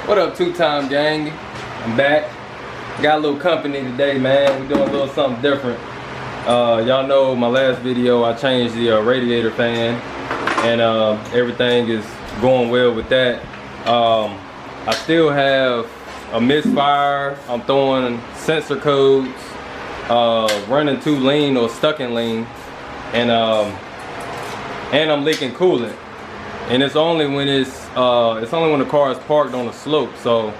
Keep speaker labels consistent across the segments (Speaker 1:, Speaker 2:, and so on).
Speaker 1: What up, two-time gang? I'm back. Got a little company today, man. We're doing a little something different. Y'all know my last video I changed the radiator fan, and everything is going well with that. I still have a misfire. I'm throwing sensor codes, running too lean or stuck in lean, and I'm leaking coolant. And it's only when it's only when the car is parked on a slope. So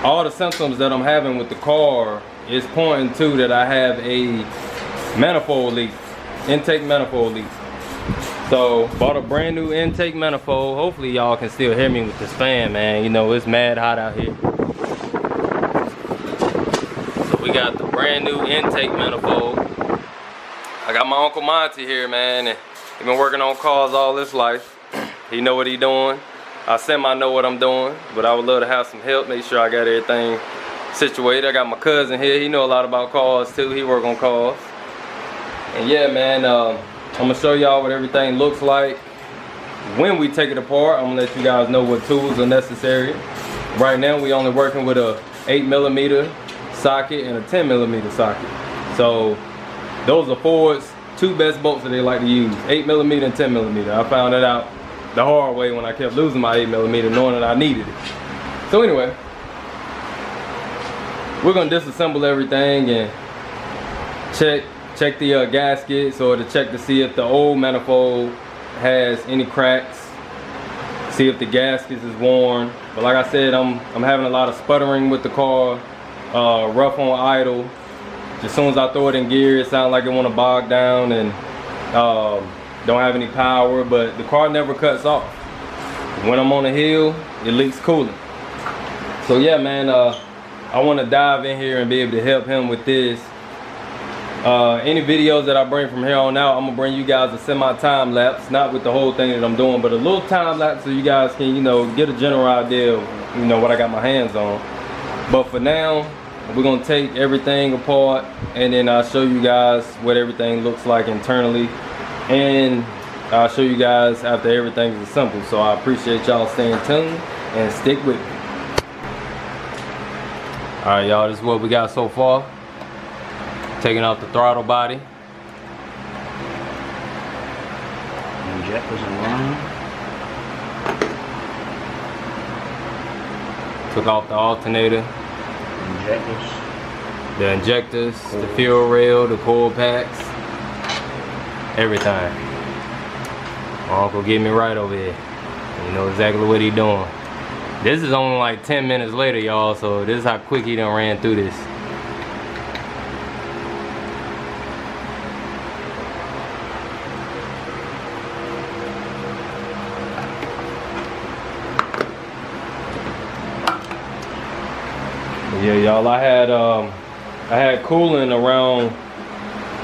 Speaker 1: all the symptoms that I'm having with the car is pointing to that I have a manifold leak, intake manifold leak. So bought a brand new intake manifold. Hopefully y'all can still hear me with this fan, man. You know, it's mad hot out here. So we got the brand new intake manifold. I got my Uncle Monty here, man, and he been working on cars all his life. He know what he doing. I semi know what I'm doing, but I would love to have some help, make sure I got everything situated. I got my cousin here. He know a lot about cars too. He work on cars. And yeah, man, I'm gonna show y'all what everything looks like when we take it apart. I'm gonna let you guys know what tools are necessary. Right now we only working with a 8mm socket and a 10mm socket. So those are Ford's two best bolts that they like to use, 8mm and 10mm. I found that out the hard way when I kept losing my 8mm, knowing that I needed it. So anyway, we're gonna disassemble everything and check the gaskets, or to check to see if the old manifold has any cracks, see if the gaskets is worn. But like I said, I'm having a lot of sputtering with the car, rough on idle. As soon as I throw it in gear, it sounds like it want to bog down, and don't have any power, but the car never cuts off. When I'm on the hill, it leaks coolant. So yeah, man, I want to dive in here and be able to help him with this. Any videos that I bring from here on out, I'm gonna bring you guys a semi-time lapse, not with the whole thing that I'm doing, but a little time lapse so you guys can, you know, get a general idea of, you know, what I got my hands on. But for now, we're gonna take everything apart, and then I'll show you guys what everything looks like internally, and I'll show you guys after everything is assembled. So I appreciate y'all staying tuned and stick with me. All right, y'all, this is what we got so far. Taking out the throttle body. Injectors in line. Took off the alternator. The injectors, the fuel rail, the coil packs, everything. My uncle get me right over here. You know exactly what he doing. This is only like 10 minutes later, y'all, so this is how quick he done ran through this. Yeah, y'all, I had coolant around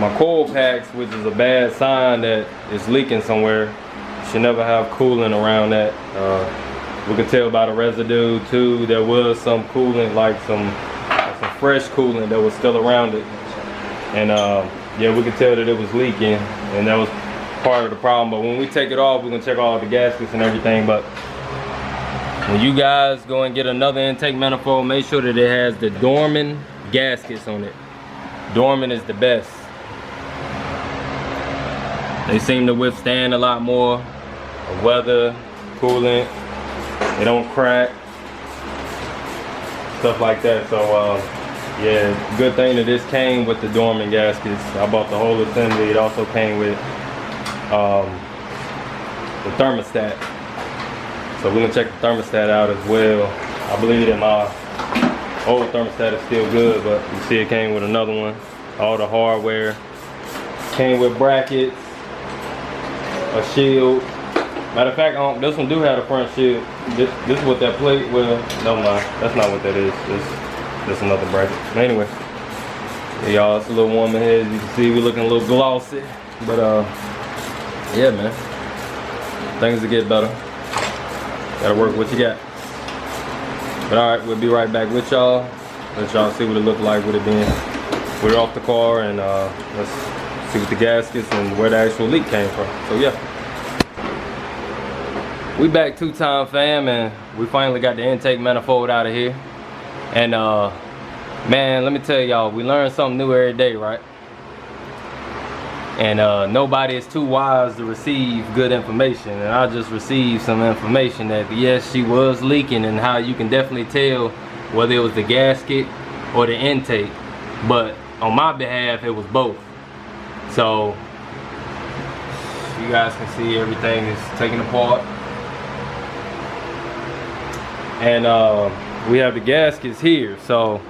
Speaker 1: my coil packs, which is a bad sign that it's leaking somewhere. You should never have coolant around that. We could tell by the residue too. There was some coolant, like some fresh coolant that was still around it, and yeah, we could tell that it was leaking, and that was part of the problem. But when we take it off, we're gonna check all the gaskets and everything. But when you guys go and get another intake manifold, make sure that it has the Dorman gaskets on it. Dorman is the best. They seem to withstand a lot more of weather, coolant. They don't crack, stuff like that. So yeah, good thing that this came with the Dorman gaskets. I bought the whole assembly. It also came with the thermostat. So we're gonna check the thermostat out as well. I believe that my old thermostat is still good, but you see it came with another one. All the hardware came with brackets, a shield. Matter of fact, this one do have a front shield. This is what that plate, well, no mind, that's not what that is. This another bracket. But anyway, yeah, y'all, it's a little warm in here. As you can see, we're looking a little glossy. But yeah, man, things will get better. Gotta work what you got. But alright, we'll be right back with y'all. Let y'all see what it looked like with it being. We're off the car, and let's see what the gaskets and where the actual leak came from. So yeah. We back two-time fam, and we finally got the intake manifold out of here. And man, let me tell y'all, we learn something new every day, right? And nobody is too wise to receive good information, and I just received some information that yes, she was leaking, and how you can definitely tell whether it was the gasket or the intake, but on my behalf it was both. So you guys can see everything is taken apart, and we have the gaskets here. So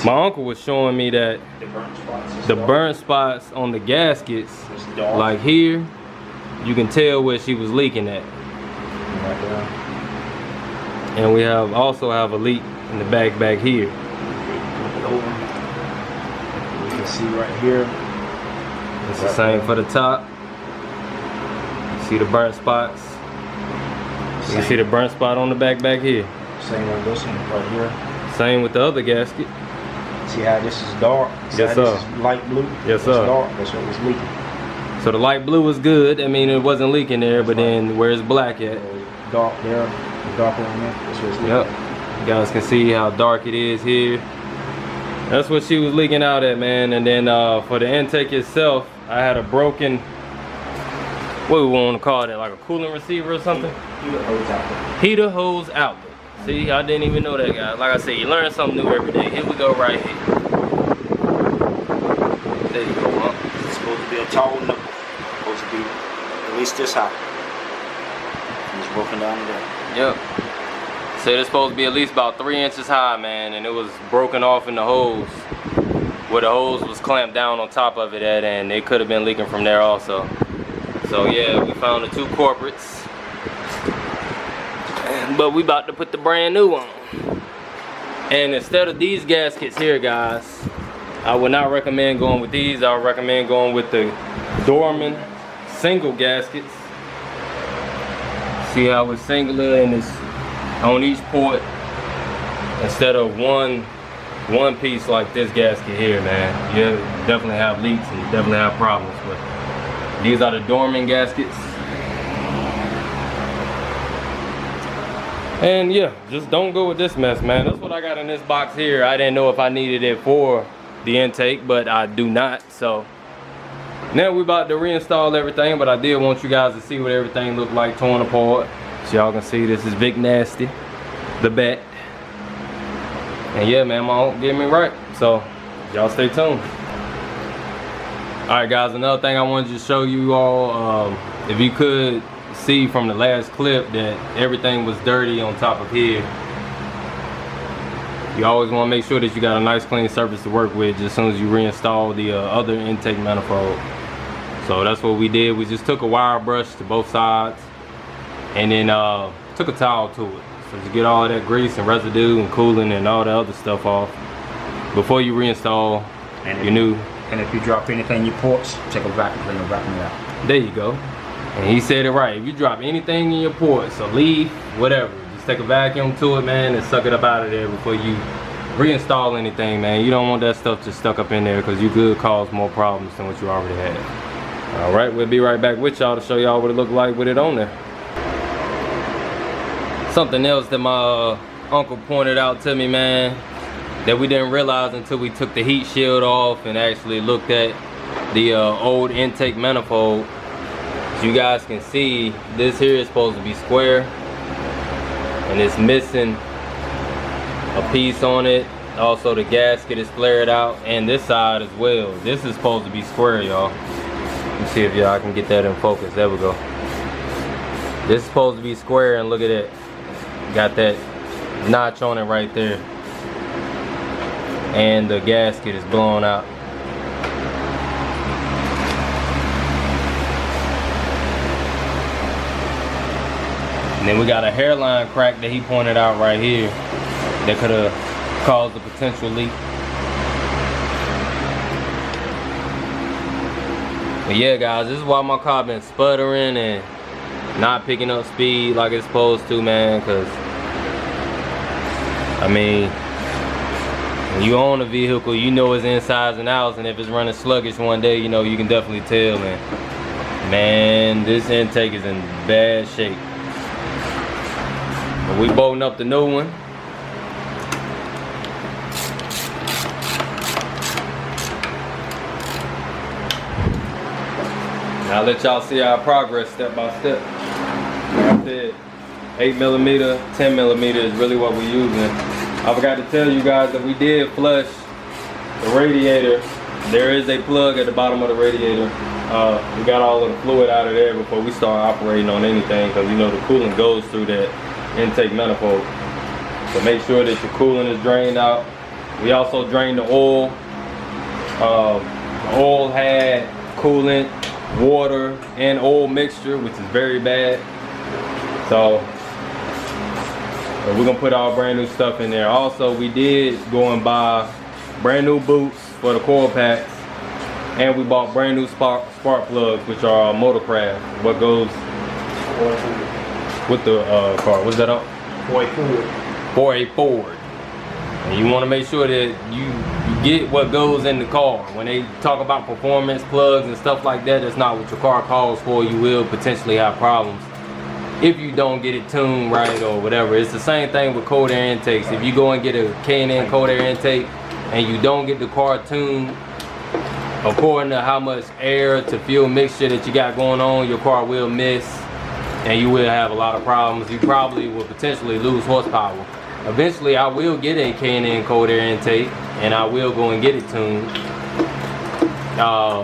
Speaker 1: my uncle was showing me that the burn spots on the gaskets, like here, you can tell where she was leaking at. And we also have a leak in the back here.
Speaker 2: You can see right here.
Speaker 1: It's the same for the top. You see the burnt spots. You can see the burnt spot on the back here.
Speaker 2: Same with this one right here.
Speaker 1: Same with the other gasket.
Speaker 2: See how this is dark? See
Speaker 1: yes,
Speaker 2: how
Speaker 1: sir.
Speaker 2: This is light blue?
Speaker 1: Yes, sir.
Speaker 2: It's dark. That's what was leaking.
Speaker 1: So the light blue was good. I mean, it wasn't leaking there, but then where's black at?
Speaker 2: Dark there, darker on there. That's what it's leaking.
Speaker 1: Yep. You guys can see how dark it is here. That's what she was leaking out at, man. And then for the intake itself, I had a broken, what we want to call it, like a coolant receiver or something?
Speaker 2: Heater hose outlet.
Speaker 1: Heater hose outlet. See, I didn't even know that, guys. Like I said, you learn something new every day. Here we go right here. There you go, huh?
Speaker 2: It's supposed to be a tall nipple. It's supposed to be at least this high. And it's broken down to there.
Speaker 1: Yep. Said it's supposed to be at least about 3 inches high, man, and it was broken off in the hose, where the hose was clamped down on top of it at, and it could have been leaking from there also. So yeah, we found the two culprits, but we about to put the brand new on. And instead of these gaskets here, guys, I would not recommend going with these. I would recommend going with the Dorman single gaskets. See how it's singular and it's on each port, instead of one piece like this gasket here, man. You definitely have leaks and you definitely have problems. But these are the Dorman gaskets. And yeah, just don't go with this mess, man. That's what I got in this box here. I didn't know if I needed it for the intake, but I do not. So now we're about to reinstall everything, but I did want you guys to see what everything looked like torn apart. So y'all can see this is Big Nasty, the bat. And yeah, man, my uncle get me right. So y'all stay tuned. Alright guys, another thing I wanted to show you all, if you could see from the last clip that everything was dirty on top of here. You always want to make sure that you got a nice clean surface to work with just as soon as you reinstall the other intake manifold. So that's what we did. We just took a wire brush to both sides and then took a towel to it. So to get all that grease and residue and cooling and all the other stuff off before you reinstall your new.
Speaker 2: And if you drop anything in your ports, take a vacuum cleaner and vacuum it out.
Speaker 1: There you go. And he said it right. If you drop anything in your ports, a leaf, whatever, just take a vacuum to it, man, and suck it up out of there before you reinstall anything, man. You don't want that stuff just stuck up in there because you could cause more problems than what you already had. All right, we'll be right back with y'all to show y'all what it looked like with it on there. Something else that my uncle pointed out to me, man, that we didn't realize until we took the heat shield off and actually looked at the old intake manifold. As you guys can see, this here is supposed to be square and it's missing a piece on it. Also the gasket is flared out, and this side as well. This is supposed to be square, y'all. Let me see if y'all can get that in focus. There we go. This is supposed to be square, and look at it. Got that notch on it right there. And the gasket is blown out. And then we got a hairline crack that he pointed out right here that could have caused a potential leak. But yeah, guys, this is why my car been sputtering and not picking up speed like it's supposed to, man. Cause I mean, when you own a vehicle, you know its insides and outs, and if it's running sluggish one day, you know, you can definitely tell. And Man, this intake is in bad shape. But we bolting up the new one. I'll let y'all see our progress step by step. Like I said, 8mm, 10mm is really what we're using. I forgot to tell you guys that we did flush the radiator. There is a plug at the bottom of the radiator. We got all of the fluid out of there before we start operating on anything, because you know the coolant goes through that intake manifold. So make sure that your coolant is drained out. We also drained the oil. The oil had coolant, water, and oil mixture, which is very bad. So we're gonna put our brand new stuff in there. Also, we did go and buy brand new boots for the coil packs, and we bought brand new spark plugs, which are Moto. What goes with the car? What's that up? For a Ford. And you want to make sure that you get what goes in the car. When they talk about performance plugs and stuff like that, that's not what your car calls for. You will potentially have problems if you don't get it tuned right or whatever. It's the same thing with cold air intakes. If you go and get a K&N cold air intake and you don't get the car tuned according to how much air to fuel mixture that you got going on, your car will miss and you will have a lot of problems. You probably will potentially lose horsepower. Eventually I will get a K&N cold air intake and I will go and get it tuned.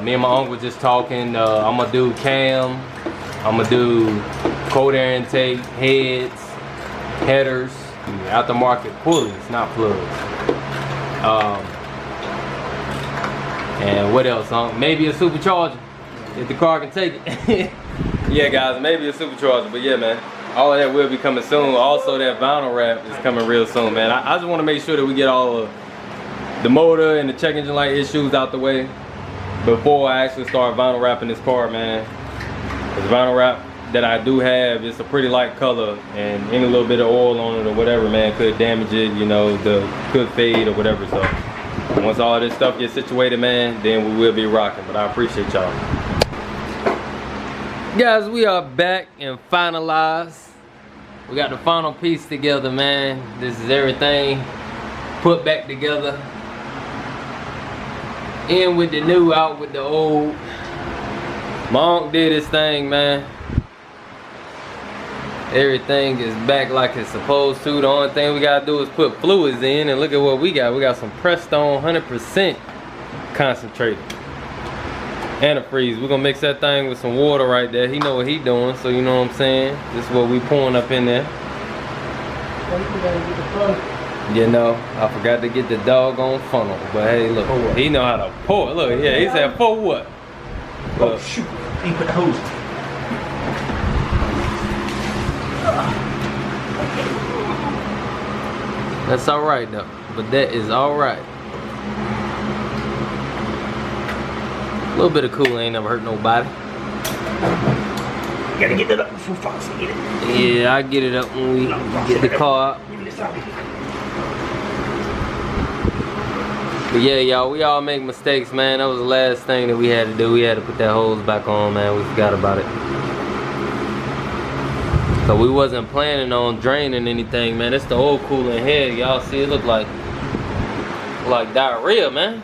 Speaker 1: Me and my uncle just talking. I'm gonna do cam, I'm gonna do cold air intake, heads, headers, aftermarket pulleys, not plugs. And what else? Maybe a supercharger if the car can take it. Yeah, guys, maybe a supercharger. But yeah, man, all of that will be coming soon. Also, that vinyl wrap is coming real soon, man. I just want to make sure that we get all of the motor and the check engine light issues out the way before I actually start vinyl wrapping this car, man. This vinyl wrap that I do have, it's a pretty light color, and any little bit of oil on it or whatever, man, could damage it, you know, could fade or whatever. So once all this stuff gets situated, man, then we will be rocking. But I appreciate y'all. Guys, we are back and finalized. We got the final piece together, man. This is everything put back together. In with the new, out with the old. My uncle did his thing, man. Everything is back like it's supposed to. The only thing we gotta do is put fluids in, and look at what we got. We got some Prestone 100% concentrated and a freeze. We're gonna mix that thing with some water right there. He know what he doing, so you know what I'm saying. This is what we pouring up in there. You know, I forgot to get the doggone funnel, but hey, look, he know how to pour. Look, yeah, he said for what?
Speaker 2: Oh shoot, he put the hose.
Speaker 1: That's all right though, but that is all right. A little bit of coolant ain't never hurt nobody.
Speaker 2: You gotta get that up before Fox get it.
Speaker 1: Yeah, I get it up when we get the car out. But yeah, y'all, we all make mistakes, man. That was the last thing that we had to do. We had to put that hose back on, man. We forgot about it. So we wasn't planning on draining anything, man. It's the old coolant head. Y'all see it look like diarrhea, man.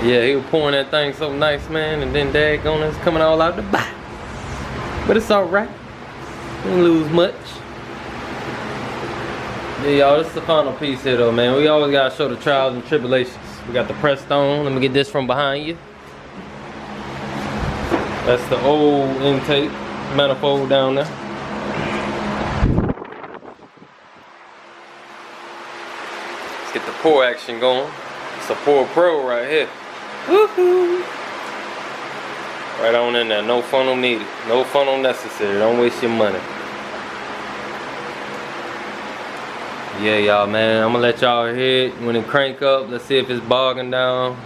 Speaker 1: Yeah, he was pouring that thing so nice, man, and then daggone it's coming all out the back. But it's alright. Didn't lose much. Yeah, y'all, this is the final piece here though, man. We always gotta show the trials and tribulations. We got the Prestone. Let me get this from behind you. That's the old intake manifold down there. Let's get the pour action going. It's a Pour Pro right here. Woohoo! Right on in there. No funnel needed. No funnel necessary. Don't waste your money. Yeah, y'all, man. I'm gonna let y'all hear it when it crank up. Let's see if it's bogging down.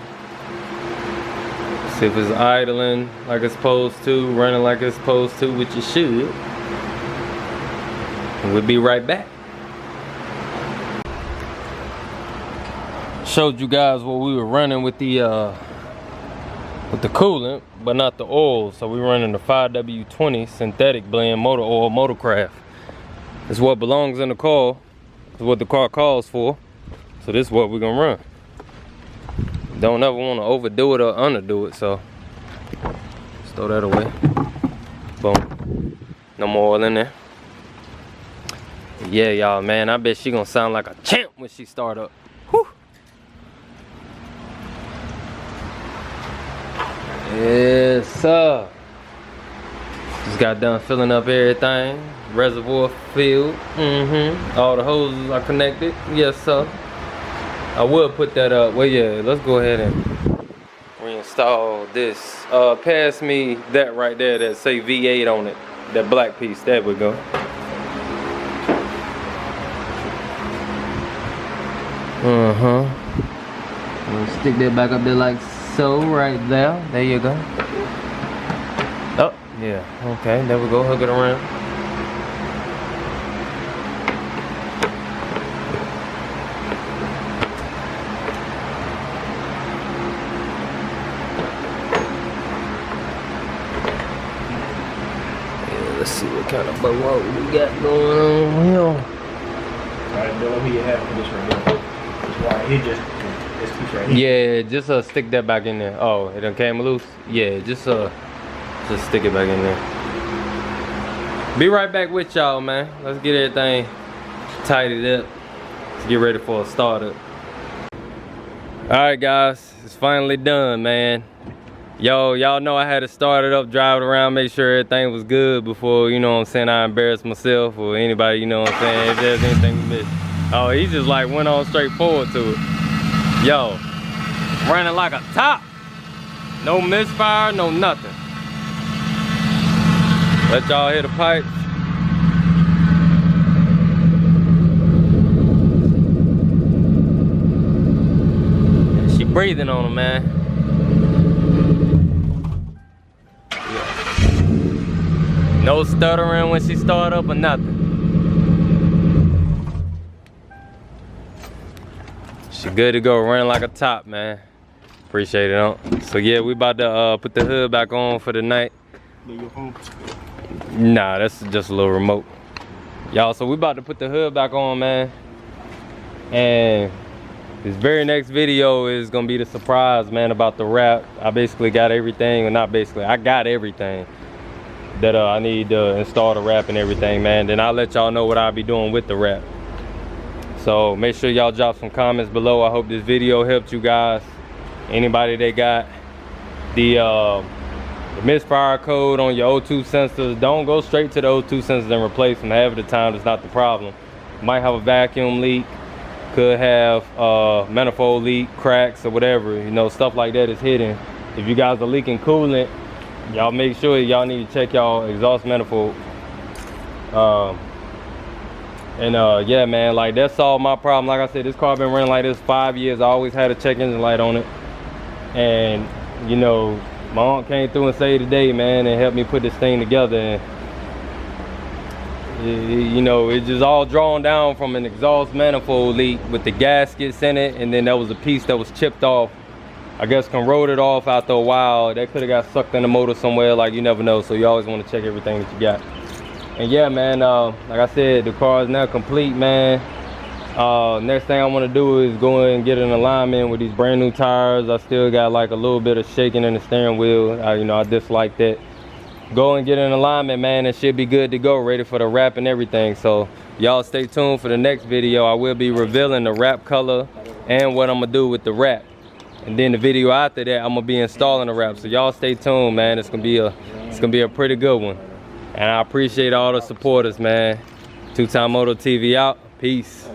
Speaker 1: See if it's idling like it's supposed to, running like it's supposed to, which it should. And we'll be right back. Showed you guys what we were running with the with the coolant, but not the oil. So we're running the 5W20 synthetic blend motor oil Motocraft. It's what belongs in the car. It's what the car calls for. So this is what we're gonna run. Don't ever want to overdo it or underdo it. So just throw that away. Boom. No more oil in there. Yeah, y'all, man, I bet she gonna sound like a champ when she start up. Whew. Yes, sir. Just got done filling up everything. Reservoir filled. All the hoses are connected. Yes, sir. I will put that up. Well, yeah, let's go ahead and reinstall this. Pass me that right there that say V8 on it. That black piece. There we go. We'll stick that back up there like so, right there. There you go. Oh, yeah. Okay, there we go. Hook it around. Yeah, let's see what kind of boat we got going on here.
Speaker 2: Alright, Bill, who you have for this right here? Right here, just this piece right here.
Speaker 1: Yeah, just stick that back in there. Oh, it done came loose? Yeah, just stick it back in there. Be right back with y'all, man. Let's get everything tidied up. Let's get ready for a startup. Alright guys, it's finally done, man. Y'all know I had to start it up, drive it around, make sure everything was good before, you know what I'm saying, I embarrass myself or anybody, you know what I'm saying, if there's anything we missed. Oh, he just like went on straight forward to it. Yo, running like a top. No misfire, no nothing. Let y'all hear the pipes. She breathing on him, man. Yeah. No stuttering when she start up or nothing. She good to go, running like a top, man. Appreciate it, huh? So yeah, we about to put the hood back on for the night. Nah, that's just a little remote. Y'all, so we about to put the hood back on, man. And this very next video is gonna be the surprise, man, about the wrap. I basically got everything, or not basically, I got everything that I need to install the wrap and everything, man. Then I'll let y'all know what I'll be doing with the wrap. So make sure y'all drop some comments below. I hope this video helped you guys. Anybody that got the misfire code on your O2 sensors, don't go straight to the O2 sensors and replace them. Half of the time it's not the problem. Might have a vacuum leak, could have manifold leak, cracks or whatever, you know, stuff like that is hidden. If you guys are leaking coolant, y'all make sure y'all need to check y'all exhaust manifold. Yeah, man, like that's all my problem. Like I said, this car been running like this 5 years. I always had a check engine light on it. And, you know, my aunt came through and saved the day, man, and helped me put this thing together. And, you know, it's just all drawn down from an exhaust manifold leak with the gaskets in it. And then there was a piece that was chipped off. I guess corroded off after a while. That could have got sucked in the motor somewhere, like you never know. So you always want to check everything that you got. And yeah, man, like I said, the car is now complete, man. Next thing I want to do is go and get an alignment with these brand new tires. I still got like a little bit of shaking in the steering wheel. You know, I dislike that. Go and get an alignment, man. It should be good to go, ready for the wrap and everything. So y'all stay tuned for the next video. I will be revealing the wrap color and what I'm gonna do with the wrap. And then the video after that, I'm gonna be installing the wrap. So y'all stay tuned, man. It's gonna be a pretty good one. And I appreciate all the supporters, man. 2Time Moto TV out. Peace.